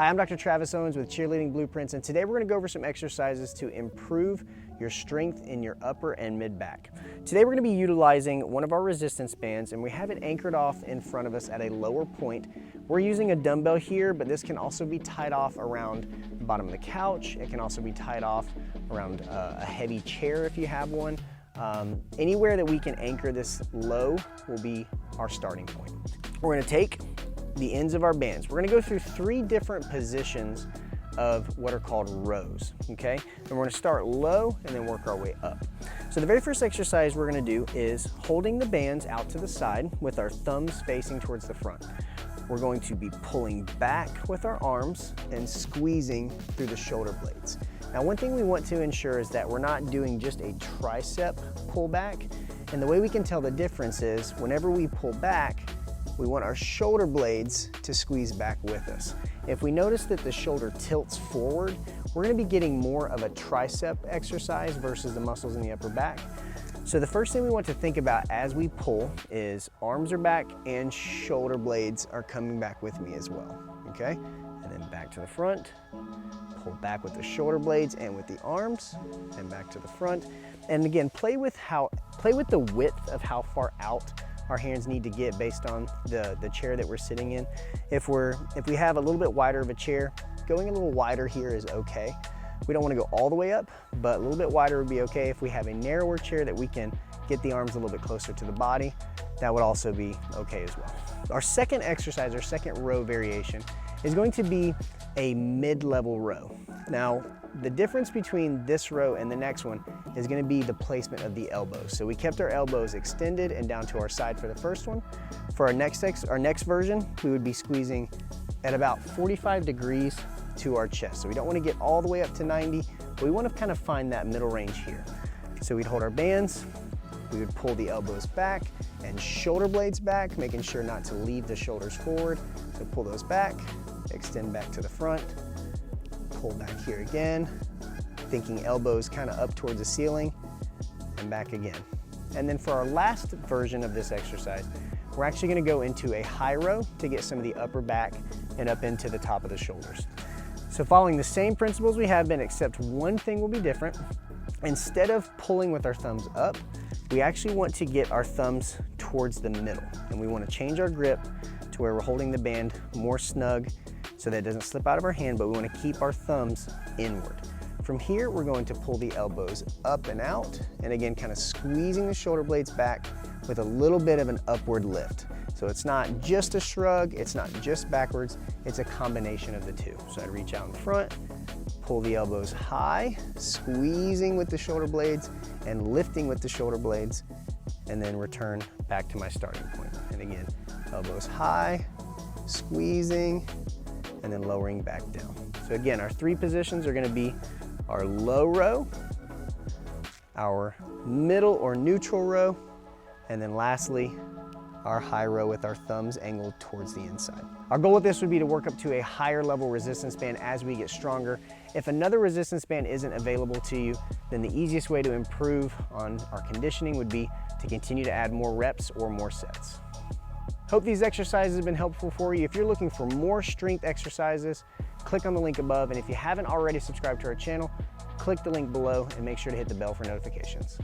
Hi, I'm Dr. Travis Owens with Cheerleading Blueprints, and today we're going to go over some exercises to improve your strength in your upper and mid back. Today we're going to be utilizing one of our resistance bands, and we have it anchored off in front of us at a lower point. We're using a dumbbell here, but this can also be tied off around the bottom of the couch. It can also be tied off around a heavy chair if you have one. Anywhere that we can anchor this low will be our starting point. We're going to take the ends of our bands. We're going to go through 3 different positions of what are called rows, okay? And we're going to start low and then work our way up. So the very first exercise we're going to do is holding the bands out to the side with our thumbs facing towards the front. We're going to be pulling back with our arms and squeezing through the shoulder blades. Now, one thing we want to ensure is that we're not doing just a tricep pull back. And the way we can tell the difference is whenever we pull back, we want our shoulder blades to squeeze back with us. If we notice that the shoulder tilts forward, we're going to be getting more of a tricep exercise versus the muscles in the upper back. So the first thing we want to think about as we pull is arms are back and shoulder blades are coming back with me as well, okay? And then back to the front, pull back with the shoulder blades and with the arms, and back to the front. And again, play with the width of how far out our hands need to get based on the chair that we're sitting in. If we have a little bit wider of a chair, going a little wider here is okay. We don't want to go all the way up, but a little bit wider would be okay. If we have a narrower chair that we can get the arms a little bit closer to the body, that would also be okay as well. Our second exercise, our second row variation, is going to be a mid-level row. Now, the difference between this row and the next one is going to be the placement of the elbows. So we kept our elbows extended and down to our side for the first one. For our next version, we would be squeezing at about 45 degrees to our chest. So we don't want to get all the way up to 90, but we want to kind of find that middle range here. So we'd hold our bands, we would pull the elbows back and shoulder blades back, making sure not to leave the shoulders forward. So pull those back, extend back to the front, pull back here again, thinking elbows kind of up towards the ceiling, and back again. And then for our last version of this exercise, we're actually going to go into a high row to get some of the upper back and up into the top of the shoulders. So following the same principles we have been, except one thing will be different. Instead of pulling with our thumbs up, we actually want to get our thumbs towards the middle, and we want to change our grip to where we're holding the band more snug so that it doesn't slip out of our hand, but we want to keep our thumbs inward. From here, we're going to pull the elbows up and out, and again, kind of squeezing the shoulder blades back with a little bit of an upward lift. So it's not just a shrug, it's not just backwards, it's a combination of the two. So I'd reach out in front, pull the elbows high, squeezing with the shoulder blades and lifting with the shoulder blades, and then return back to my starting point. And again, elbows high, squeezing, and then lowering back down. So again, our 3 positions are going to be our low row, our middle or neutral row, and then lastly, our high row with our thumbs angled towards the inside. Our goal with this would be to work up to a higher level resistance band as we get stronger. If another resistance band isn't available to you, then the easiest way to improve on our conditioning would be to continue to add more reps or more sets. Hope these exercises have been helpful for you. If you're looking for more strength exercises, click on the link above. And if you haven't already subscribed to our channel, click the link below and make sure to hit the bell for notifications.